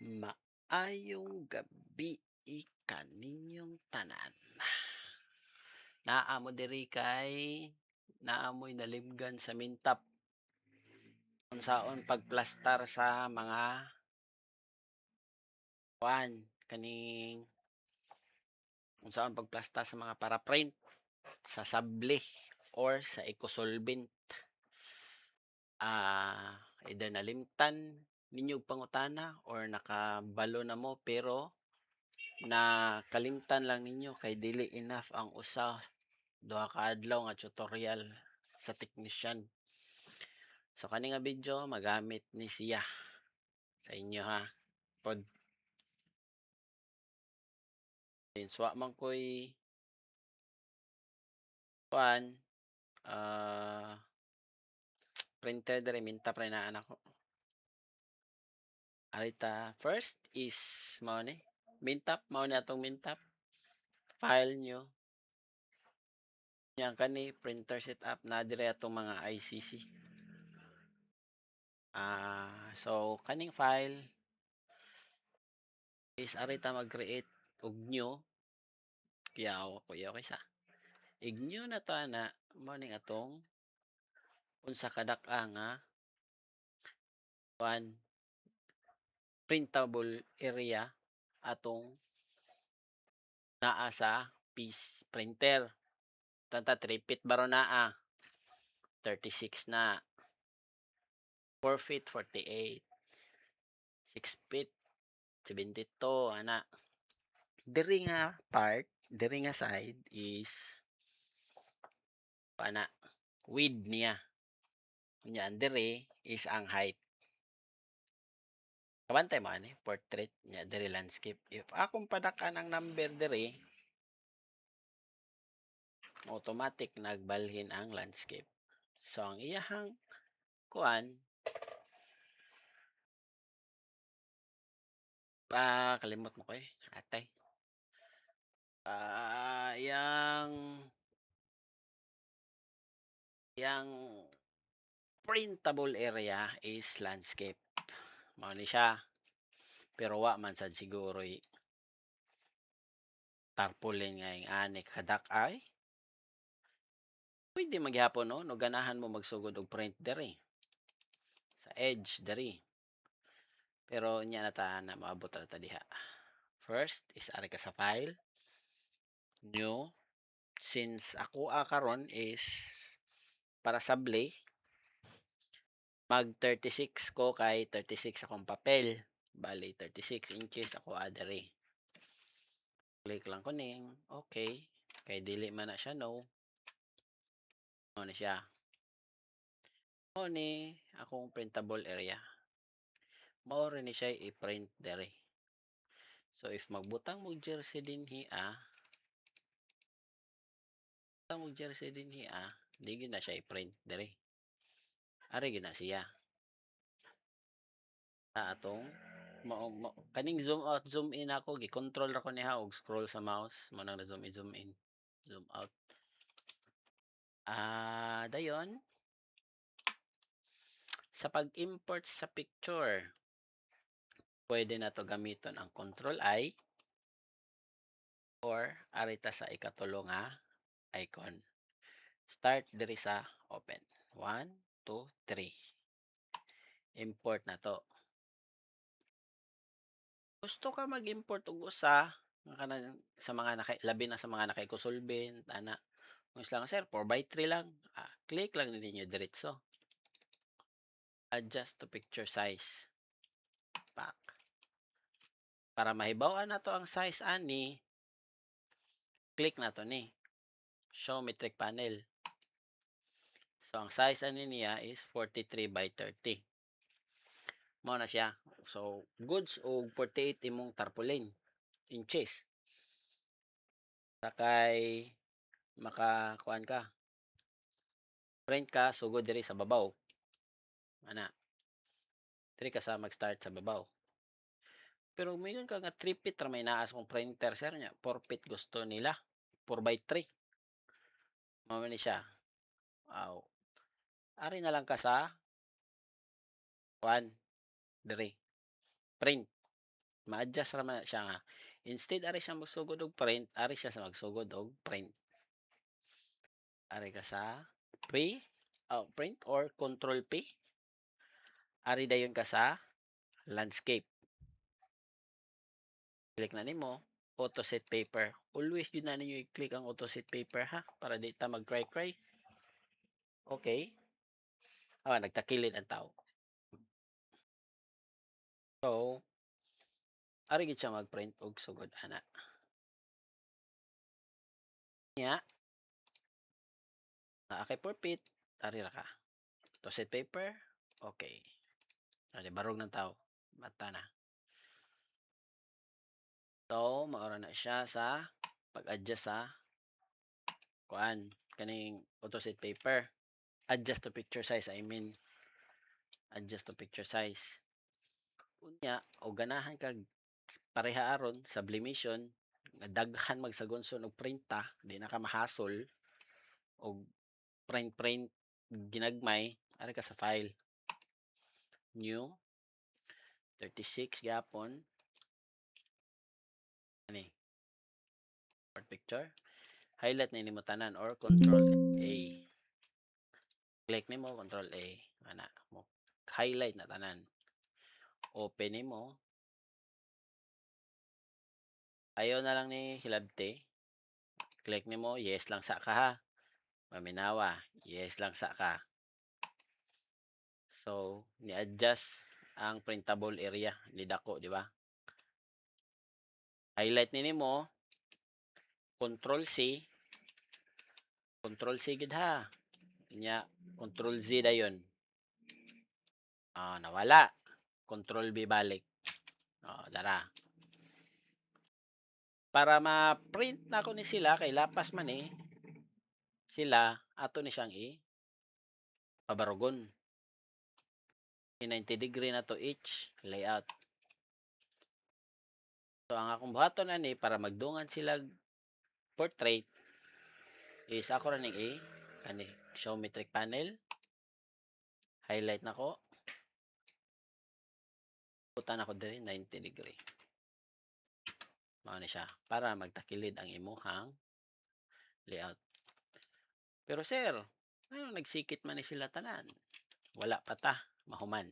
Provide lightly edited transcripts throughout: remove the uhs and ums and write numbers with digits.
Maayong gabi kaninyong tanan. Naa mo diri kay naamoy nalimgan sa mintap unsaon pagplastar sa mga kuan kaning unsaon pagplastar sa mga para print sa sable or sa ecosolvent. Either nalimtan ninyo pangutana or nakabalo na mo pero nakalimtan lang ninyo kay dili enough ang usa duha ka adlaw nga tutorial sa technician. So kani nga video magamit ni siya sa inyo ha. Pod wa man koy kuan printer diri minta pre na anak ko. Alita first is mao ni mintap mao ni atong mintap file nyo yang kani printer setup na dire atong mga ICC. So kaning file is arita mag-create og new yaw kaysa ignew na to ana mo ning atong unsa kadak-a nga kuan printable area atong naa sa piece printer tanta 3 feet baron naa 36 na 4 feet 48 6 feet 72 ana diri nga part diri nga side is ana width niya nya diri is ang height kabantay mo ani portrait nya diri landscape if akong padakan ang number diri automatic nagbalhin ang landscape so ang iyahang kuan kalimot mo ko atay yang printable area is landscape mao ni siya pero wa man sad siguro tarpaulin nga yung ani kadak ay pwede maghapon no ganahan mo magsugod og print diri sa edge diri pero nya na ta na maabot ra ta diha first is ari ka sa file new since ako karon is para sable mag 36 ko kay 36 akong papel bali 36 inches ako diri click lang ko ning okay kay dili man na siya no ano na siya mo ni akong printable area mao rin ni siya i-print dere so if magbutang mo jersey dinhi di gyud na siya i-print dere ari gyud na siya atong kaning zoom out zoom in ako gi-control ra ko niha og scroll sa mouse mo nang na zoom in zoom out dayon sa pag-import sa picture pwede na to gamiton ang control I or arita sa ikatulo nga icon start diri sa open 1 2 3 import na to gusto ka mag-import og usa sa mga labi na sa mga naka-ecosolvent ana kung lang sir 4x3 lang click lang ninyo diretso adjust to picture size back para mahibaw-an nato ang size ani click na to ni show metric panel so ang size ani niya is 43 by 30 mao na siya so goods og 48 imong tarpaulin inches sakay makakuan ka print ka sugod diri sa babaw ana diri ka sa mag-start sa babaw pero mingon ka nga 3 feet ra may naas kong printer sir nya 4 feet gusto nila 4 by 3 mao ni siya ari na lang ka sa kuan diri print Ma-adjust ra man siya nga instead ari siya magsugod og print, ari siya sa magsugod og print. Ari ka sa print or control P. Ari dayon ka sa landscape. Click na nimo auto set paper. Always yun na ninyo i-click ang auto set paper ha para di ta mag-cry. Okay. Nagtakilid ang tao. So, ari gid siya mag-print og sugod ana. Nya, naa kay forfeit, ari ra ka. Auto set paper. Okay. Ari barog ng tao. Mata na. So, maora na siya sa pag-adjust sa kuan kaning auto set paper. Adjust to picture size, I mean adjust to picture size. Unya, o ganahan kag pareha aron sublimation nga daghan magsagonson og printa, di na ka mahasol og print ginagmay, ari ka sa file. New 36 gyapon. Ani part picture. Highlight na nimo tanan or control A. Click nimo control A. Ana mo highlight na tanan. Open nimo. Ayaw na lang ni hilabte. Click nimo yes lang sa ka ha. Maminawa, yes lang sa ka. So, ni-adjust ang printable area ni dako, di ba? Highlight ni nimo control C. Control C gid ha. Nya control Z dayon. Nawala. Control B balik. Dara. Para ma-print na ko ni sila kay lapas man sila ato ni siyang pabarugon. 90 degree na to each layout. So ang akong buhaton ani para magdungan sila portrait is ako ra ning ani show metric panel. Highlight nako. Putan ako diri 90 degree. Mao ni siya para magtakilid ang imuhang layout. Pero sir, ano nagsikit man ni sila tanan? Wala pa ta, mahuman.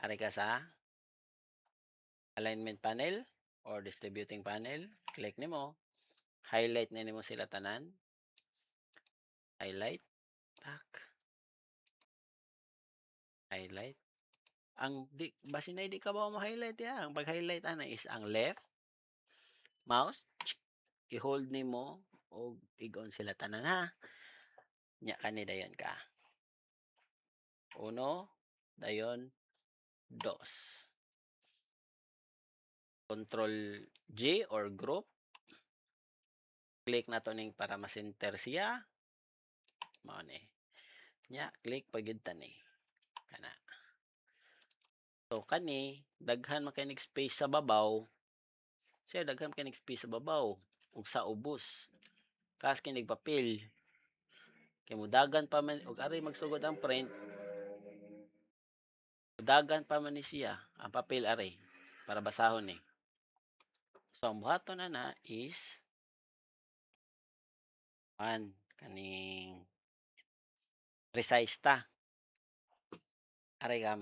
Ari ka sa alignment panel or distributing panel, click nimo, highlight na nimo sila tanan. Highlight, tak. Highlight. Ang basin na di ka ba mo highlight ya? Ang pag-highlight ana is ang left mouse, i-hold nimo o igon sila tanan ha. Nya kani dayon ka. Uno, dayon, dos. Control G or group. Click na to ning para ma-center siya. Mao ni. Nya click pagid ta ni. Kana. So kani daghan mechanic space sa babaw. Siya daghan mechanic space sa babaw ug sa ubos. Kas kinig papel. Kay mudagan pa man og ari magsugod ang print. Mudagan pa man ni siya ang papel ari para basahon ni. So ang buhaton na is kaning resize ta. Ari ka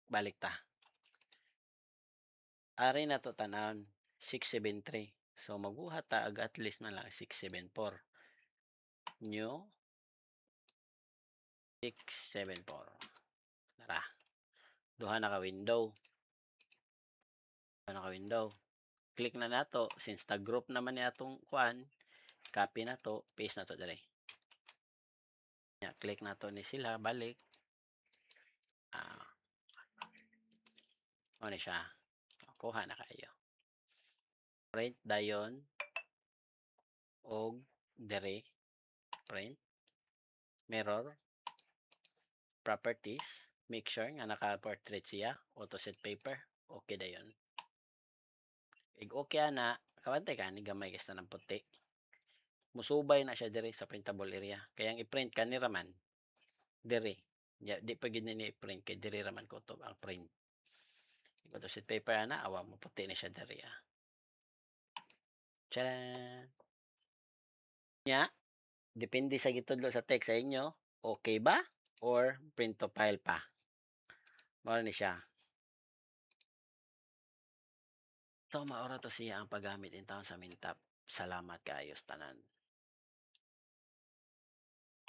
balik ta. Ari na to tanawon 673. So magbuhat ta at least man lang 674. New 674. Tara. Duha na ka window. Duha na ka window. Click na nato since tag-group naman ni atong kuan, copy na to, paste na to dire. Click na to ni sila balik. Ano siya? Kuha na kayo. Print dayon og dire print mirror properties, make sure nga naka-portrait siya, auto set paper, okay dayon. Ig okay ana, kabantay ka ni gamay kay ng puti. Musubay na siya dire sa printable area. Kaya ang i-print ka ni raman dire. Di pa gid ni i-print kay dire raman ko to ang print. Ikaw sheet paper ana, awa mo puti na siya diri ah. Tiyan! Nya, depende sa gitudlo sa text sa inyo, okay ba or print to file pa? Mao ni siya. So, maora to siya ang paggamit in taon sa Mintap. Salamat kaayo sa tanan.